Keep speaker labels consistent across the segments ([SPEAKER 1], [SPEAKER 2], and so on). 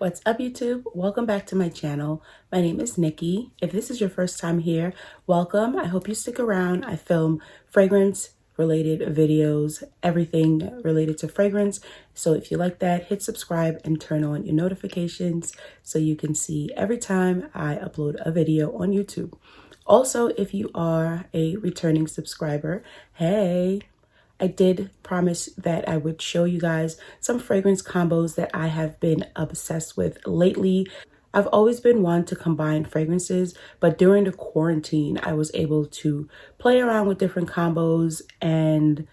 [SPEAKER 1] What's up, YouTube? Welcome back to my channel. My name is Nikki. If this is your first time here, welcome. I hope you stick around. I film fragrance related videos, everything related to fragrance. So if you like that, hit subscribe and turn on your notifications so you can see every time I upload a video on YouTube. Also, if you are a returning subscriber, hey, I did promise that I would show you guys some fragrance combos that I have been obsessed with lately. I've always been one to combine fragrances, but during the quarantine, I was able to play around with different combos and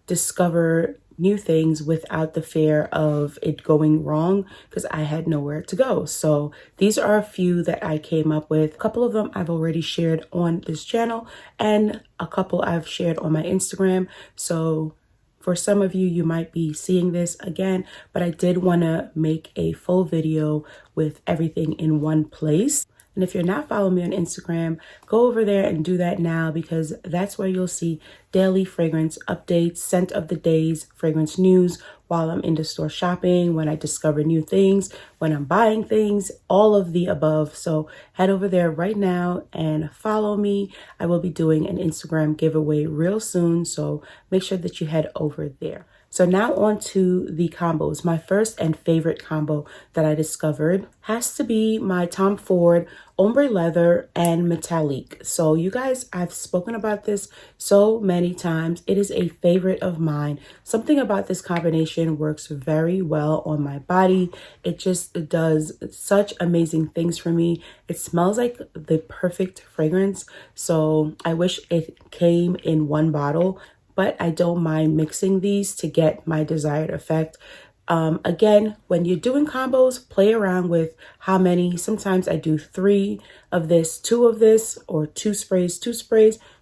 [SPEAKER 1] discover new things without the fear of it going wrong because I had nowhere to go. So these are a few that I came up with. A couple of them I've already shared on this channel and a couple I've shared on my Instagram. So for some of you, you might be seeing this again, but I did want to make a full video with everything in one place. And if you're not following me on Instagram, go over there and do that now because that's where you'll see daily fragrance updates, scent of the days, fragrance news while I'm in the store shopping, when I discover new things, when I'm buying things, all of the above. So head over there right now and follow me. I will be doing an Instagram giveaway real soon, so make sure that you head over there. So now on to the combos. My first and favorite combo that I discovered has to be my Tom Ford Ombre Leather and Metallique. So you guys, I've spoken about this so many times. It is a favorite of mine. Something about this combination works very well on my body. It just does such amazing things for me. It smells like the perfect fragrance. So I wish it came in one bottle, but I don't mind mixing these to get my desired effect. Again, when you're doing combos, play around with how many. Sometimes I do 3 of this, 2 of this, or 2 sprays,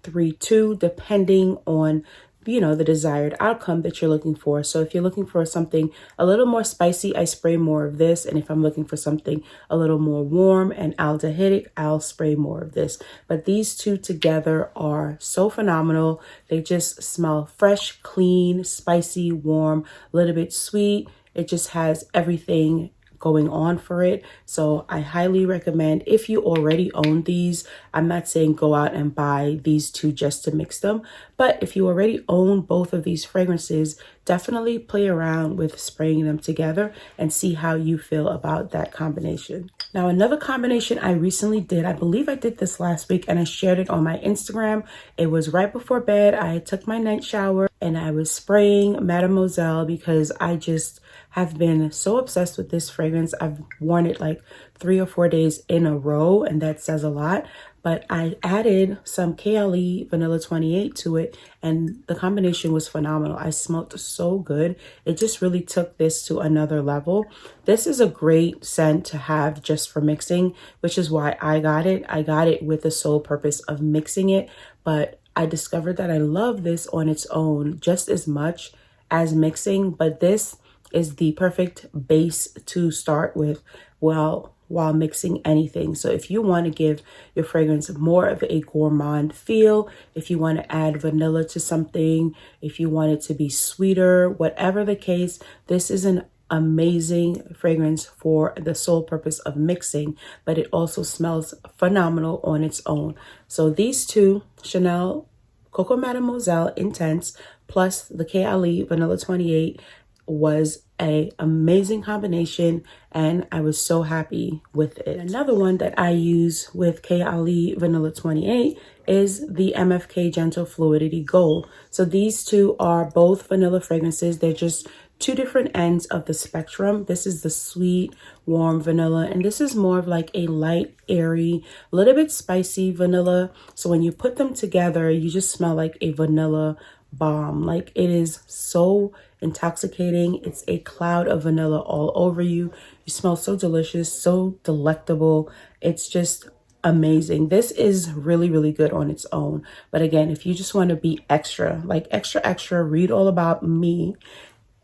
[SPEAKER 1] 3, 2, depending on, you know, the desired outcome that you're looking for. So if you're looking for something a little more spicy, I spray more of this. And if I'm looking for something a little more warm and aldehydic, I'll spray more of this. But these two together are so phenomenal. They just smell fresh, clean, spicy, warm, a little bit sweet. It just has everything going on for it. So I highly recommend, if you already own these, I'm not saying go out and buy these two just to mix them, but if you already own both of these fragrances, definitely play around with spraying them together and see how you feel about that combination. Now, another combination I recently did, I believe I did this last week and I shared it on my Instagram. It was right before bed. I took my night shower and I was spraying Mademoiselle because I just have been so obsessed with this fragrance. I've worn it like 3 or 4 days in a row, and that says a lot. But I added some Kayali Vanilla 28 to it, and the combination was phenomenal. I smelled so good. It just really took this to another level. This is a great scent to have just for mixing, which is why I got it. I got it with the sole purpose of mixing it, but I discovered that I love this on its own just as much as mixing, but this is the perfect base to start with while mixing anything. So if you want to give your fragrance more of a gourmand feel, if you want to add vanilla to something, if you want it to be sweeter, whatever the case, this is an amazing fragrance for the sole purpose of mixing, but it also smells phenomenal on its own. So these two, Chanel Coco Mademoiselle Intense plus the Kayali Vanilla 28, was a amazing combination, and I was so happy with it. Another one that I use with Kayali Vanilla 28 is the MFK Gentle Fluidity Gold. So these two are both vanilla fragrances. They're just 2 different ends of the spectrum. This is the sweet, warm vanilla, and this is more of like a light, airy, a little bit spicy vanilla. So when you put them together, you just smell like a vanilla bomb. Like, it is so intoxicating. It's a cloud of vanilla all over you. You smell so delicious, so delectable. It's just amazing. This is really, really good on its own. But again, if you just want to be extra, like extra, read all about me,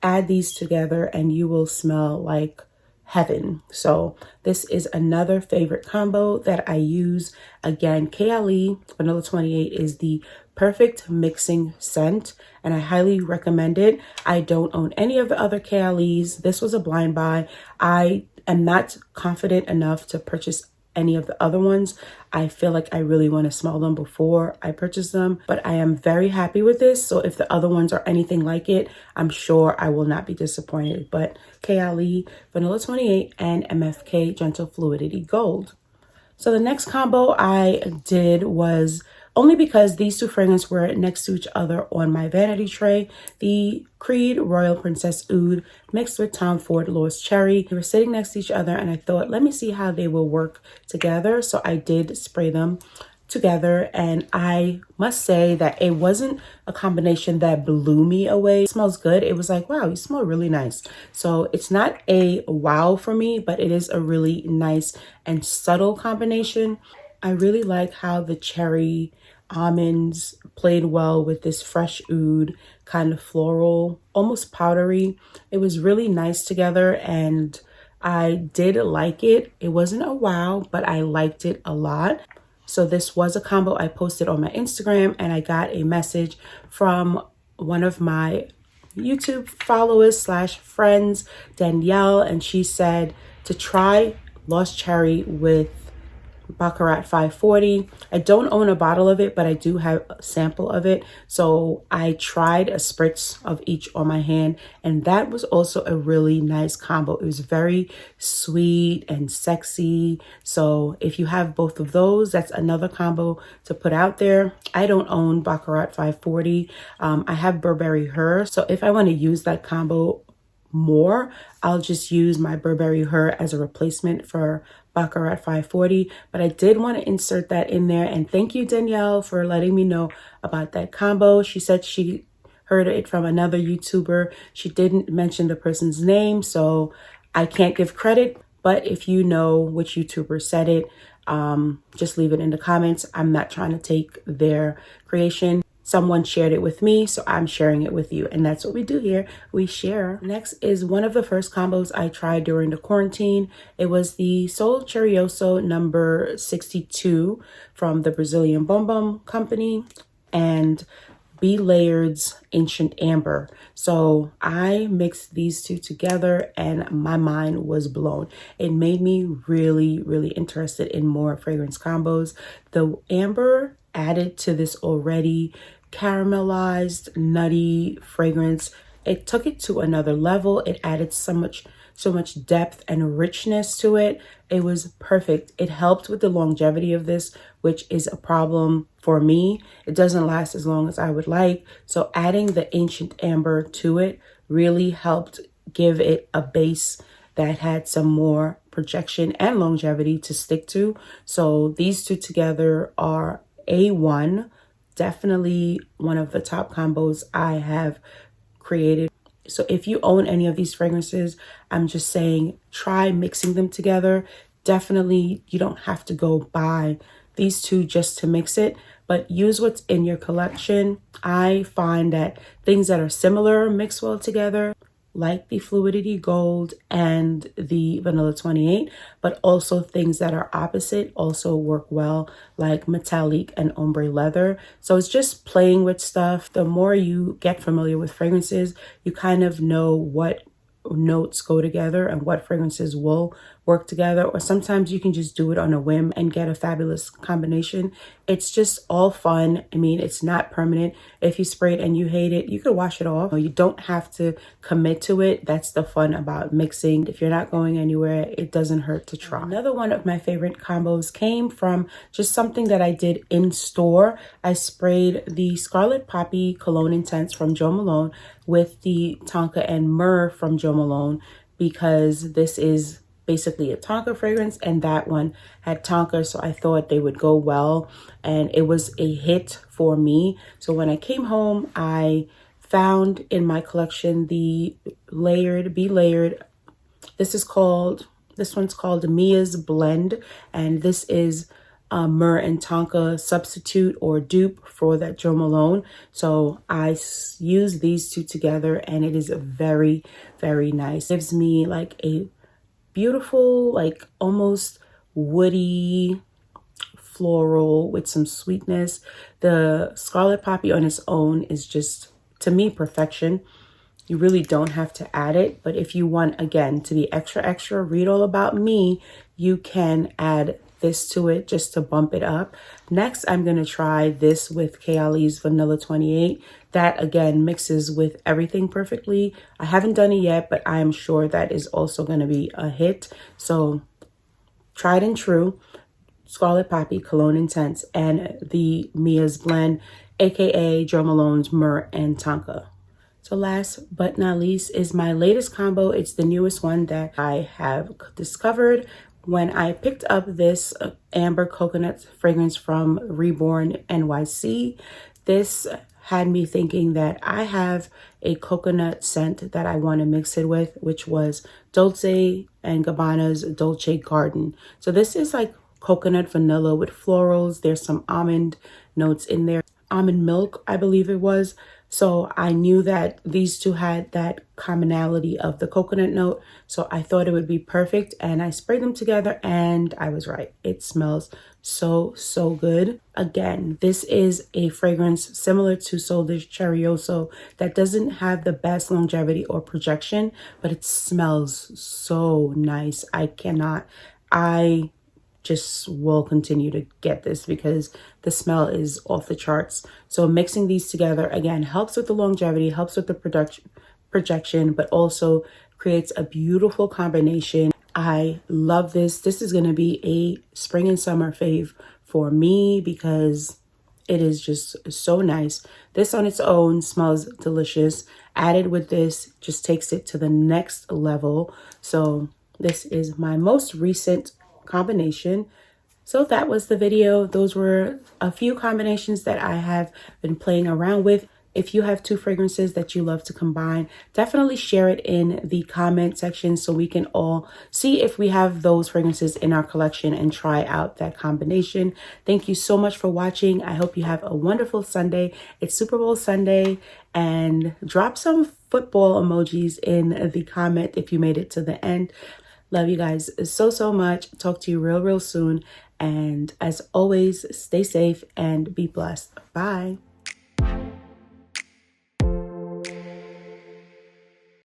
[SPEAKER 1] add these together and you will smell like heaven. So this is another favorite combo that I use. Again, Kayali Vanilla 28 is the perfect mixing scent, and I highly recommend it. I don't own any of the other Kayalis. This was a blind buy. I am not confident enough to purchase any of the other ones. I feel like I really want to smell them before I purchase them, but I am very happy with this. So if the other ones are anything like it, I'm sure I will not be disappointed. But Kayali Vanilla 28 and MFK Gentle Fluidity Gold. So the next combo I did was, only because these two fragrances were next to each other on my vanity tray, the Creed Royal Princess Oud mixed with Tom Ford Lost Cherry. They were sitting next to each other and I thought, let me see how they will work together. So I did spray them together, and I must say that it wasn't a combination that blew me away. It smells good. It was like, wow, you smell really nice. So it's not a wow for me, but it is a really nice and subtle combination. I really like how the cherry almonds played well with this fresh oud, kind of floral, almost powdery. It was really nice together and I did like it. It wasn't a wow, but I liked it a lot. So this was a combo I posted on my Instagram, and I got a message from one of my YouTube followers slash friends, Danielle, and she said to try Lost Cherry with Baccarat 540. I don't own a bottle of it, but I do have a sample of it. So I tried a spritz of each on my hand, and that was also a really nice combo. It was very sweet and sexy. So if you have both of those, that's another combo to put out there. I don't own Baccarat 540. I have Burberry Her. So if I want to use that combo more, I'll just use my Burberry Her as a replacement for Baccarat 540, but I did want to insert that in there. And thank you, Danielle, for letting me know about that combo. She said she heard it from another YouTuber. She didn't mention the person's name, so I can't give credit, but if you know which YouTuber said it, just leave it in the comments. I'm not trying to take their creation. Someone shared it with me, so I'm sharing it with you. And that's what we do here. We share. Next is one of the first combos I tried during the quarantine. It was the Sol Cherioso number 62 from the Brazilian Bum Bum company and Be Laird's Ancient Amber. So I mixed these two together and my mind was blown. It made me really, really interested in more fragrance combos. The amber added to this already caramelized, nutty fragrance. It took it to another level. It added so much depth and richness to it. It was perfect. It helped with the longevity of this, which is a problem for me. It doesn't last as long as I would like. So adding the Ancient Amber to it really helped give it a base that had some more projection and longevity to stick to. So these two together are A1. Definitely one of the top combos I have created. So if you own any of these fragrances, I'm just saying try mixing them together. Definitely, you don't have to go buy these two just to mix it, but use what's in your collection. I find that things that are similar mix well together, like the Fluidity Gold and the Vanilla 28, but also things that are opposite also work well, like Metallique and Ombre Leather. So it's just playing with stuff. The more you get familiar with fragrances, you kind of know what notes go together and what fragrances will work together, or sometimes you can just do it on a whim and get a fabulous combination. It's just all fun. I mean, it's not permanent. If you spray it and you hate it, you could wash it off. You don't have to commit to it. That's the fun about mixing. If you're not going anywhere, it doesn't hurt to try. Another one of my favorite combos came from just something that I did in store. I sprayed the Scarlet Poppy Cologne Intense from Jo Malone with the Tonka and Myrrh from Jo Malone, because this is basically a Tonka fragrance and that one had Tonka, so I thought they would go well and it was a hit for me. So when I came home, I found in my collection the Be Laired. This one's called Mia's Blend, and this is Myrrh and Tonka substitute or dupe for that Jo Malone. So I use these two together and it is very, very nice. It gives me like a beautiful, like almost woody floral with some sweetness. The Scarlet Poppy on its own is just, to me, perfection. You really don't have to add it, but if you want, again, to be extra, read all about me, you can add this to it just to bump it up. Next, I'm going to try this with Kayali's Vanilla 28. That, again, mixes with everything perfectly. I haven't done it yet, but I am sure that is also going to be a hit. So, tried and true. Scarlet Poppy, Cologne Intense, and the Mia's Blend, aka Jo Malone's MYRHH and Tonka. So last but not least is my latest combo. It's the newest one that I have discovered when I picked up this Amber Coconut fragrance from Reborn NYC. This had me thinking that I have a coconut scent that I want to mix it with, which was Dolce & Gabbana's Dolce Garden. So this is like coconut vanilla with florals. There's some almond notes in there. Almond milk, I believe it was. So I knew that these two had that commonality of the coconut note. So I thought it would be perfect, and I sprayed them together and I was right. It smells so good. Again, this is a fragrance similar to Sol de Janeiro that doesn't have the best longevity or projection, but it smells so nice. I just will continue to get this because the smell is off the charts. So mixing these together, again, helps with the longevity, helps with the projection, but also creates a beautiful combination. I love this. This is going to be a spring and summer fave for me because it is just so nice. This on its own smells delicious. Added with this just takes it to the next level. So this is my most recent combination. So that was the video. Those were a few combinations that I have been playing around with. If you have two fragrances that you love to combine, definitely share it in the comment section so we can all see if we have those fragrances in our collection and try out that combination. Thank you so much for watching. I hope you have a wonderful Sunday. It's Super Bowl Sunday, and drop some football emojis in the comment if you made it to the end. Love you guys so much. Talk to you real soon. And as always, stay safe and be blessed. Bye.